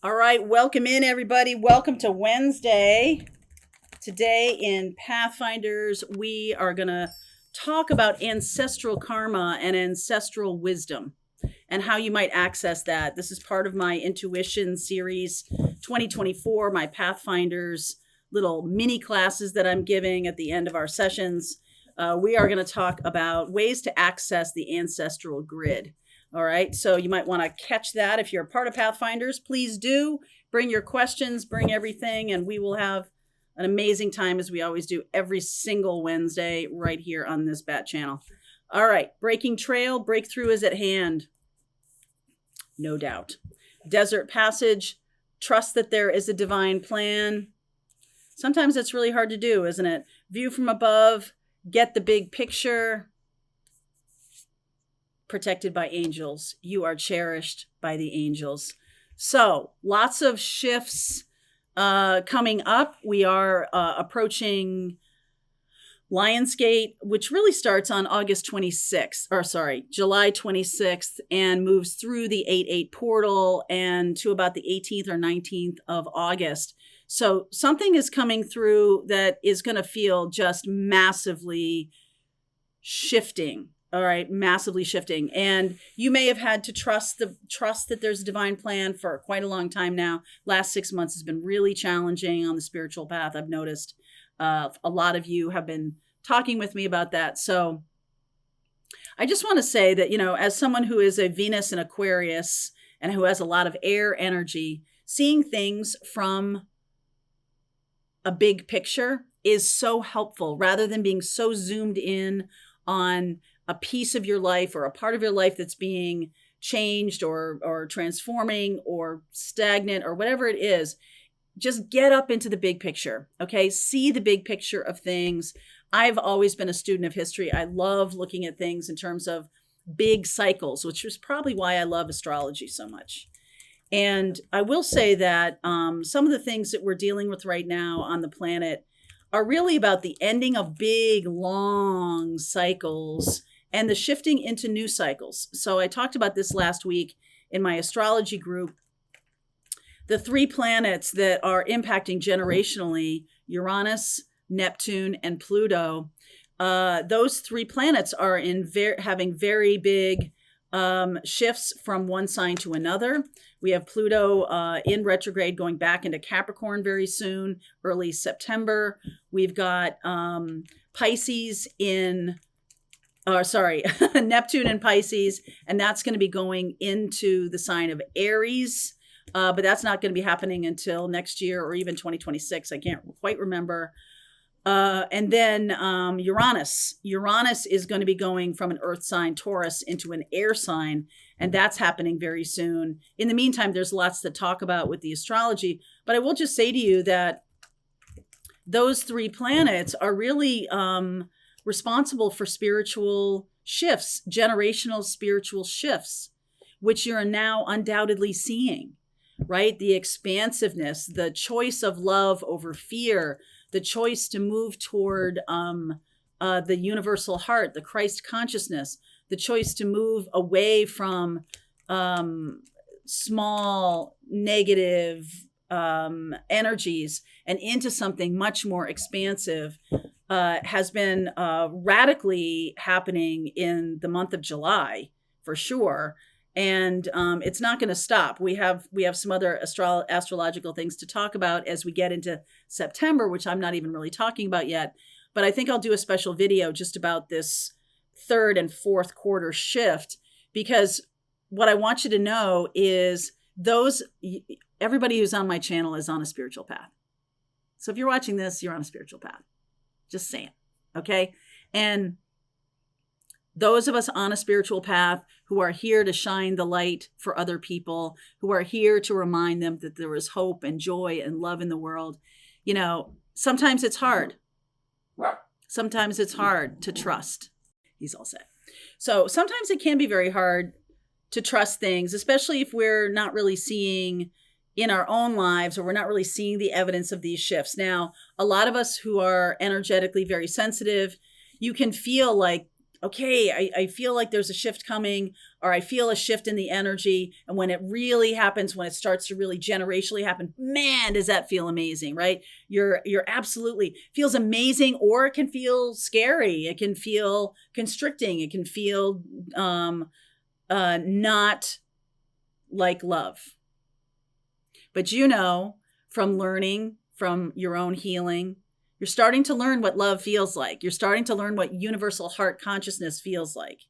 All right, welcome in everybody. Welcome to Wednesday. Today in Pathfinders, we are going to talk about ancestral karma and ancestral wisdom and how you might access that. This is part of my intuition series 2024, my Pathfinders little mini classes that I'm giving at the end of our sessions. We are going to talk about ways to access the ancestral grid. All right, so you might want to catch that. If you're a part of Pathfinders, please do bring your questions, bring everything, and we will have an amazing time as we always do every single Wednesday right here on this Bat channel. All right, breaking trail, breakthrough is at hand. No doubt. Desert passage, trust that there is a divine plan. Sometimes that's really hard to do, isn't it? View from above, get the big picture. Protected by angels. You are cherished by the angels. So lots of shifts coming up. We are approaching Lionsgate, which really starts on July 26th and moves through the 8/8 portal and to about the 18th or 19th of August. So something is coming through that is going to feel just massively shifting. All right, massively shifting. And you may have had to trust that there's a divine plan for quite a long time now. Last 6 months has been really challenging on the spiritual path. I've noticed a lot of you have been talking with me about that. So I just want to say that, as someone who is a Venus in Aquarius and who has a lot of air energy, seeing things from a big picture is so helpful rather than being so zoomed in on a piece of your life or a part of your life that's being changed or transforming or stagnant or whatever it is. Just get up into the big picture, okay? See the big picture of things. I've always been a student of history. I love looking at things in terms of big cycles, which is probably why I love astrology so much. And I will say that some of the things that we're dealing with right now on the planet are really about the ending of big, long cycles and the shifting into new cycles. So I talked about this last week in my astrology group. The 3 planets that are impacting generationally, Uranus, Neptune, and Pluto, those 3 planets are having very big shifts from one sign to another. We have Pluto in retrograde going back into Capricorn very soon, early September. We've got Pisces Neptune in Pisces, and that's going to be going into the sign of Aries. But that's not going to be happening until next year or even 2026. I can't quite remember. And then Uranus. Uranus is going to be going from an earth sign, Taurus, into an air sign, and that's happening very soon. In the meantime, there's lots to talk about with the astrology, but I will just say to you that those 3 planets are really responsible for spiritual shifts, generational spiritual shifts, which you're now undoubtedly seeing, right? The expansiveness, the choice of love over fear, the choice to move toward the universal heart, the Christ consciousness, the choice to move away from small negative energies and into something much more expansive has been radically happening in the month of July, for sure. And it's not going to stop. We have some other astrological things to talk about as we get into September, which I'm not even really talking about yet. But I think I'll do a special video just about this 3rd and 4th quarter shift, because what I want you to know is everybody who's on my channel is on a spiritual path. So if you're watching this, you're on a spiritual path. Just saying, okay? And those of us on a spiritual path who are here to shine the light for other people, who are here to remind them that there is hope and joy and love in the world, sometimes it's hard. Sometimes it's hard to trust. He's all set. So sometimes it can be very hard to trust things, especially if we're not really seeing in our own lives, or we're not really seeing the evidence of these shifts. Now, a lot of us who are energetically very sensitive, you can feel like okay, I feel like there's a shift coming, or I feel a shift in the energy. And when it really happens, when it starts to really generationally happen, man, does that feel amazing, right? You're absolutely feels amazing, or it can feel scary. It can feel constricting. It can feel not like love. But from learning from your own healing, you're starting to learn what love feels like. You're starting to learn what universal heart consciousness feels like.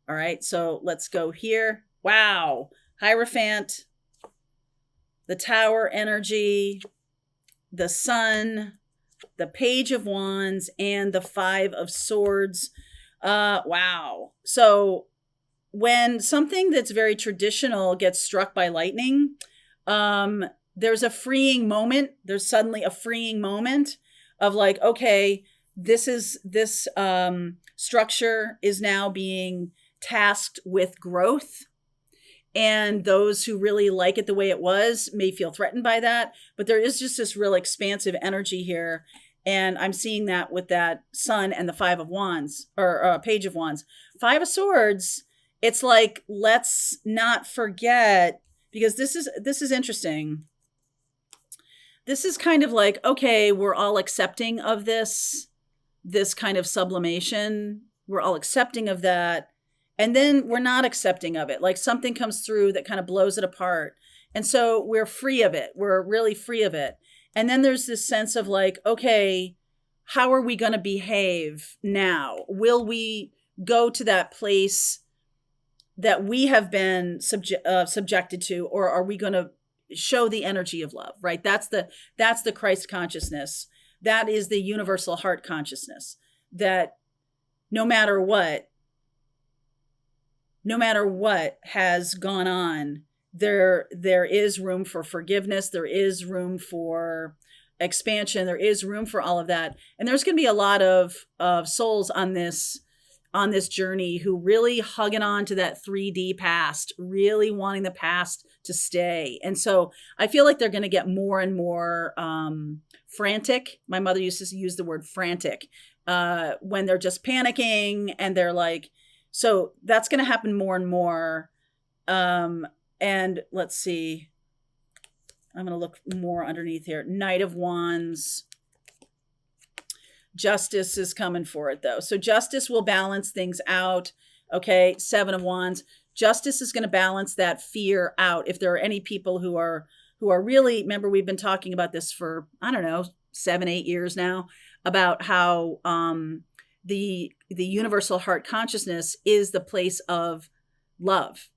All right, so let's go here. Wow. Hierophant, the Tower energy, the Sun, the Page of Wands, and the Five of Swords. Wow. So when something that's very traditional gets struck by lightning, there's a freeing moment. There's suddenly a freeing moment of like, okay, this structure is now being tasked with growth. And those who really like it the way it was may feel threatened by that. But there is just this real expansive energy here. And I'm seeing that with that Sun and the Five of Wands, or Page of Wands. Five of Swords, it's like, let's not forget, because this is interesting. This is kind of like, okay, we're all accepting of this kind of sublimation. We're all accepting of that. And then we're not accepting of it. Like something comes through that kind of blows it apart. And so we're free of it. We're really free of it. And then there's this sense of like, okay, how are we going to behave now? Will we go to that place that we have been subjected to, or are we going to show the energy of love, right? That's the Christ consciousness. That is the universal heart consciousness, that no matter what has gone on, there is room for forgiveness. There is room for expansion. There is room for all of that. And there's going to be a lot of souls on this journey who really hugging on to that 3D past, really wanting the past to stay. And so I feel like they're going to get more and more frantic. My mother used to use the word frantic when they're just panicking, and they're like, so that's going to happen more and more. And let's see, I'm going to look more underneath here. Knight of Wands. Justice is coming for it, though. So justice will balance things out. Okay, Seven of Wands. Justice is going to balance that fear out. If there are any people who are really, remember, we've been talking about this for, I don't know, 7-8 years now, about how the universal heart consciousness is the place of love.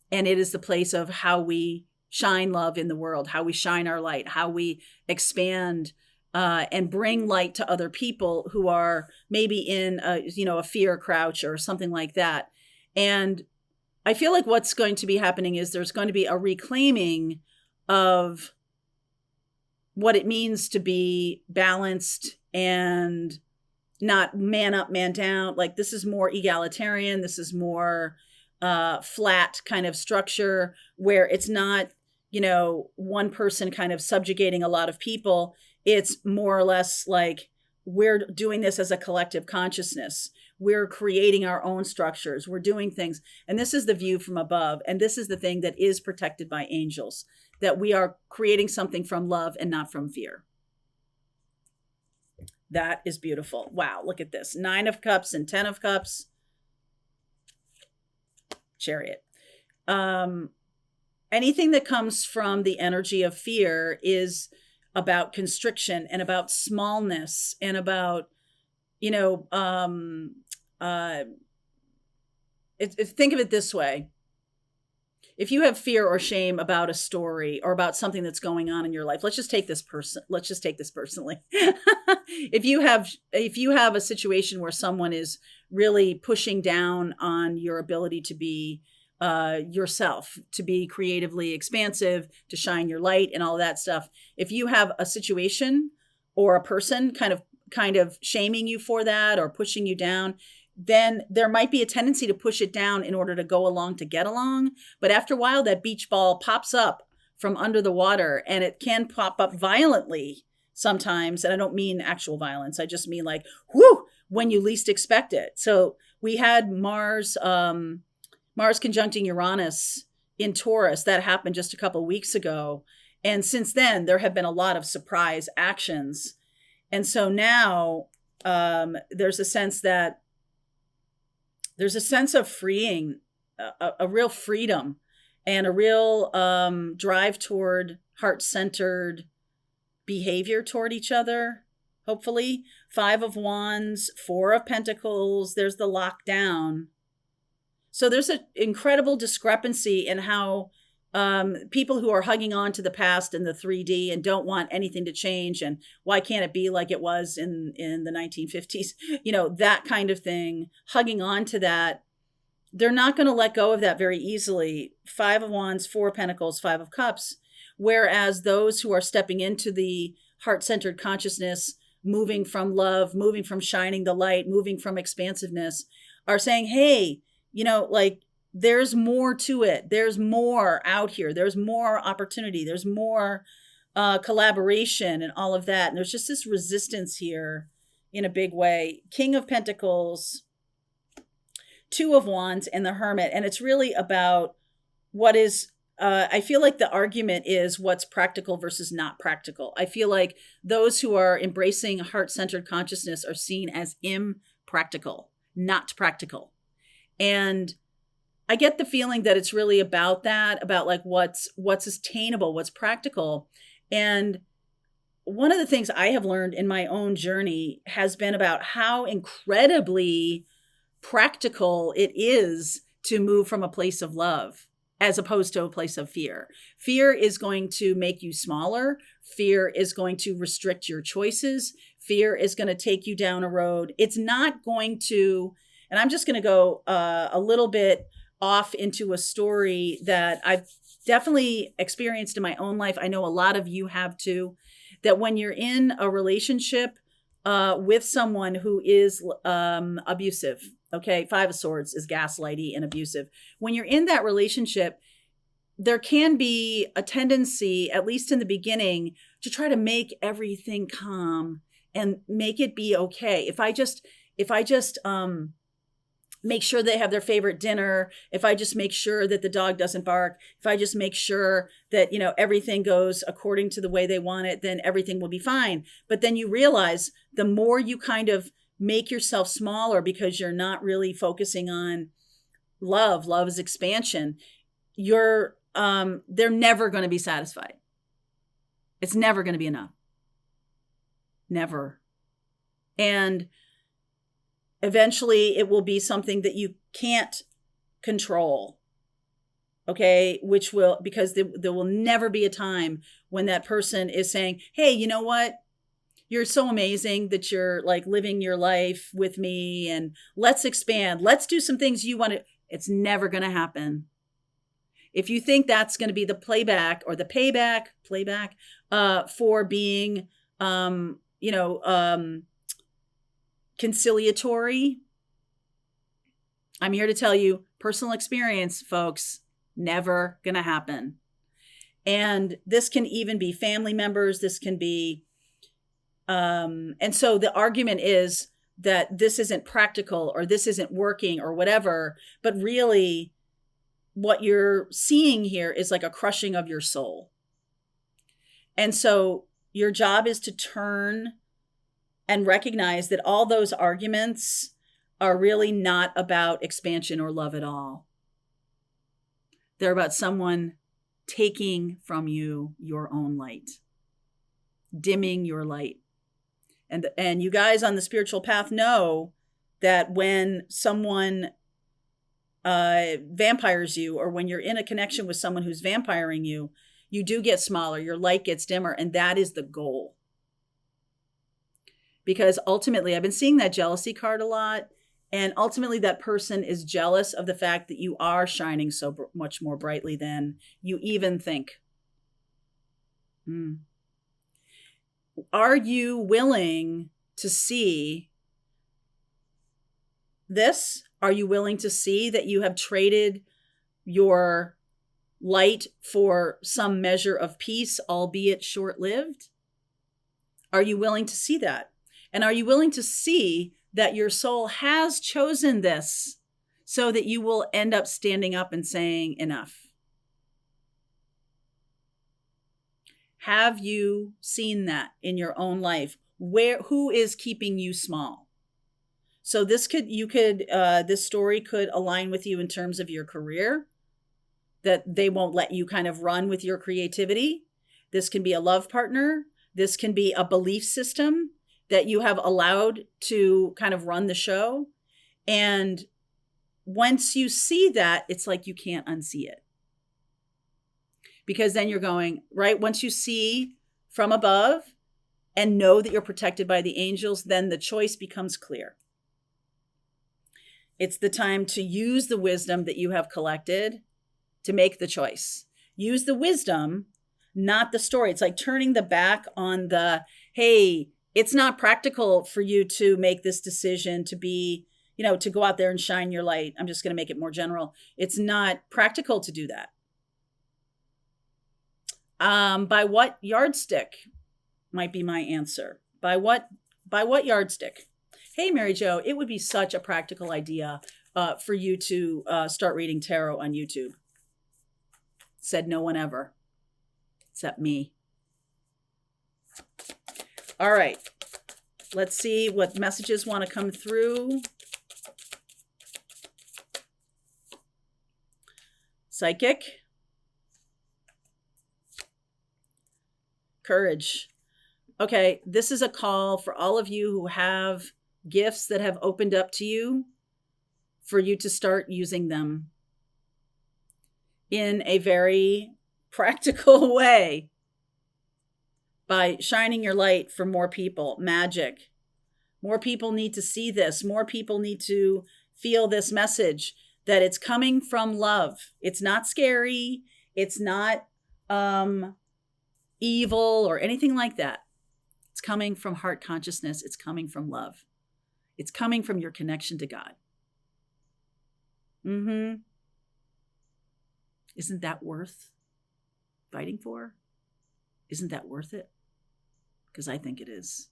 And it is the place of how we shine love in the world, how we shine our light, how we expand and bring light to other people who are maybe in a fear crouch or something like that. And I feel like what's going to be happening is there's going to be a reclaiming of what it means to be balanced and not man up, man down. Like, this is more egalitarian. This is more flat kind of structure where it's not, one person kind of subjugating a lot of people. It's more or less like we're doing this as a collective consciousness. We're creating our own structures. We're doing things. And this is the view from above. And this is the thing that is protected by angels, that we are creating something from love and not from fear. That is beautiful. Wow, look at this. 9 of Cups and 10 of Cups. Chariot. Anything that comes from the energy of fear is about constriction and about smallness and about, think of it this way. If you have fear or shame about a story or about something that's going on in your life, let's just take this personally. If you have a situation where someone is really pushing down on your ability to be yourself, to be creatively expansive, to shine your light and all that stuff. If you have a situation or a person kind of shaming you for that or pushing you down, then there might be a tendency to push it down in order to go along to get along. But after a while, that beach ball pops up from under the water, and it can pop up violently sometimes. And I don't mean actual violence. I just mean like, whoo, when you least expect it. So We had Mars conjuncting Uranus in Taurus. That happened just a couple weeks ago. And since then, there have been a lot of surprise actions. And so now there's a sense of freeing, a real freedom, and a real drive toward heart-centered behavior toward each other, hopefully. 5 of Wands, 4 of Pentacles, there's the lockdown. So there's an incredible discrepancy in how people who are hugging on to the past in the 3D and don't want anything to change, and why can't it be like it was in the 1950s, that kind of thing, hugging on to that, they're not going to let go of that very easily. 5 of Wands, 4 of Pentacles, 5 of Cups. Whereas those who are stepping into the heart-centered consciousness, moving from love, moving from shining the light, moving from expansiveness, are saying, hey, there's more to it. There's more out here. There's more opportunity. There's more collaboration and all of that. And there's just this resistance here in a big way. King of Pentacles, 2 of Wands, and the Hermit. And it's really about what is, I feel like the argument is what's practical versus not practical. I feel like those who are embracing heart-centered consciousness are seen as impractical, not practical. And I get the feeling that it's really about that, about like what's attainable, what's practical. And one of the things I have learned in my own journey has been about how incredibly practical it is to move from a place of love as opposed to a place of fear. Fear is going to make you smaller. Fear is going to restrict your choices. Fear is going to take you down a road. It's not going to, and I'm just going to go a little bit off into a story that I've definitely experienced in my own life. I know a lot of you have too, that when you're in a relationship with someone who is abusive, okay, 5 of Swords is gaslighty and abusive. When you're in that relationship, there can be a tendency, at least in the beginning, to try to make everything calm and make it be okay. If I just make sure they have their favorite dinner, if I just make sure that the dog doesn't bark, if I just make sure that, everything goes according to the way they want it, then everything will be fine. But then you realize the more you kind of make yourself smaller because you're not really focusing on love is expansion, they're never going to be satisfied. It's never going to be enough. Never. And eventually it will be something that you can't control. Okay. Because there will never be a time when that person is saying, hey, you know what? You're so amazing that you're like living your life with me, and let's expand. Let's do some things you want to. It's never going to happen. If you think that's going to be the playback or the payback for being, conciliatory, I'm here to tell you, personal experience, folks, never going to happen. And this can even be family members. This can be, and so the argument is that this isn't practical or this isn't working or whatever, but really what you're seeing here is like a crushing of your soul. And so your job is to turn and recognize that all those arguments are really not about expansion or love at all. They're about someone taking from you your own light, dimming your light. And you guys on the spiritual path know that when someone vampires you, or when you're in a connection with someone who's vampiring you, you do get smaller, your light gets dimmer, and that is the goal. Because ultimately, I've been seeing that jealousy card a lot, and ultimately that person is jealous of the fact that you are shining so much more brightly than you even think. Are you willing to see this? Are you willing to see that you have traded your light for some measure of peace, albeit short-lived? Are you willing to see that? And are you willing to see that your soul has chosen this so that you will end up standing up and saying enough. Have you seen that in your own life? Who is keeping you small? So this story could align with you in terms of your career, that they won't let you kind of run with your creativity. This can be a love partner. This can be a belief system that you have allowed to kind of run the show. And once you see that, it's like you can't unsee it. Because then you're going, right? Once you see from above and know that you're protected by the angels, then the choice becomes clear. It's the time to use the wisdom that you have collected to make the choice. Use the wisdom, not the story. It's like turning the back on the, hey, it's not practical for you to make this decision to be, to go out there and shine your light. I'm just going to make it more general. It's not practical to do that. By what yardstick might be my answer. By what yardstick? Hey, Mary Jo, it would be such a practical idea for you to start reading tarot on YouTube. Said no one ever, except me. All right, let's see what messages want to come through. Psychic. Courage. Okay, this is a call for all of you who have gifts that have opened up to you, for you to start using them in a very practical way by shining your light for more people. Magic. More people need to see this. More people need to feel this message that it's coming from love. It's not scary. It's not evil or anything like that. It's coming from heart consciousness. It's coming from love. It's coming from your connection to God. Isn't that worth fighting for? Isn't that worth it? Because I think it is.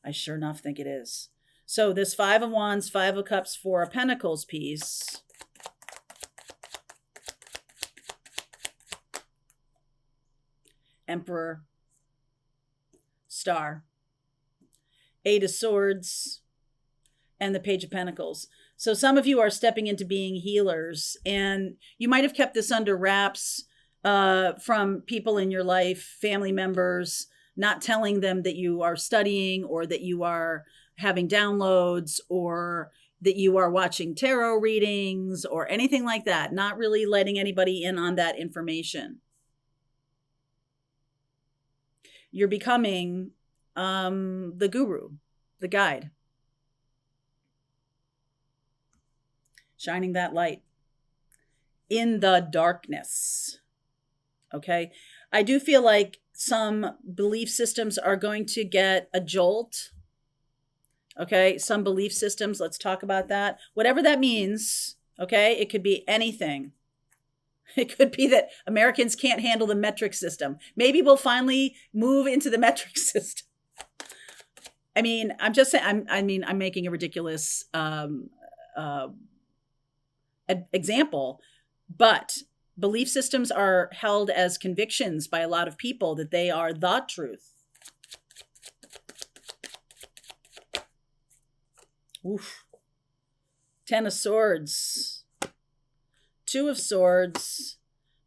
I sure enough think it is. So this 5 of Wands, 5 of Cups, 4 of Pentacles piece. Emperor. Star. 8 of Swords. And the Page of Pentacles. So some of you are stepping into being healers, and you might have kept this under wraps from people in your life, family members, not telling them that you are studying or that you are having downloads or that you are watching tarot readings or anything like that, not really letting anybody in on that information. You're becoming the guru, the guide. Shining that light in the darkness. Okay. I do feel like some belief systems are going to get a jolt. Okay. Some belief systems, let's talk about that. Whatever that means. Okay. It could be anything. It could be that Americans can't handle the metric system. Maybe we'll finally move into the metric system. I mean, I'm just saying, I'm making a ridiculous example, but belief systems are held as convictions by a lot of people that they are the truth. Oof. 10 of Swords, 2 of Swords,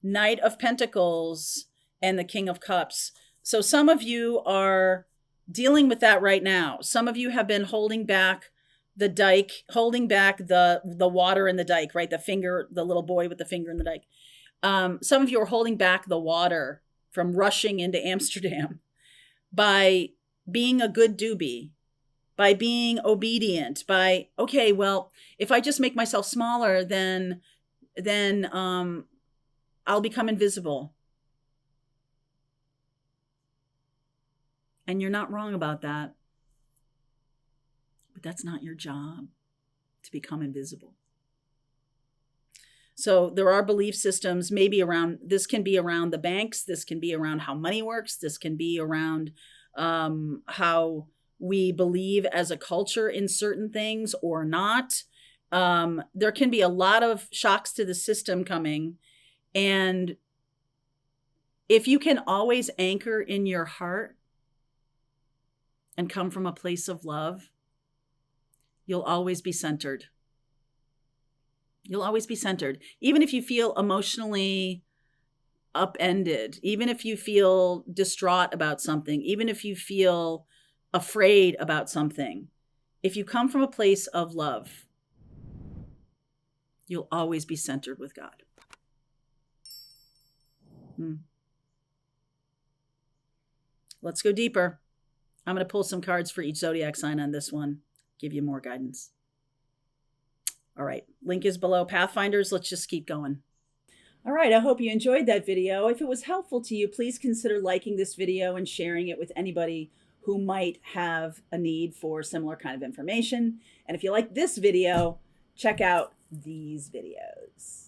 Knight of Pentacles, and the King of Cups. So some of you are dealing with that right now. Some of you have been holding back the dike, holding back the water in the dike, right? The little boy with the finger in the dike. Some of you are holding back the water from rushing into Amsterdam by being a good doobie, by being obedient, by, okay, well, if I just make myself smaller, then I'll become invisible. And you're not wrong about that. But that's not your job, to become invisible. So there are belief systems maybe around, this can be around the banks, this can be around how money works, this can be around how we believe as a culture in certain things or not. There can be a lot of shocks to the system coming. And if you can always anchor in your heart and come from a place of love, you'll always be centered. You'll always be centered. Even if you feel emotionally upended, even if you feel distraught about something, even if you feel afraid about something, if you come from a place of love, you'll always be centered with God. Let's go deeper. I'm going to pull some cards for each zodiac sign on this one, give you more guidance. All right, link is below, Pathfinders. Let's just keep going. All right, I hope you enjoyed that video. If it was helpful to you, please consider liking this video and sharing it with anybody who might have a need for similar kind of information. And if you like this video, check out these videos.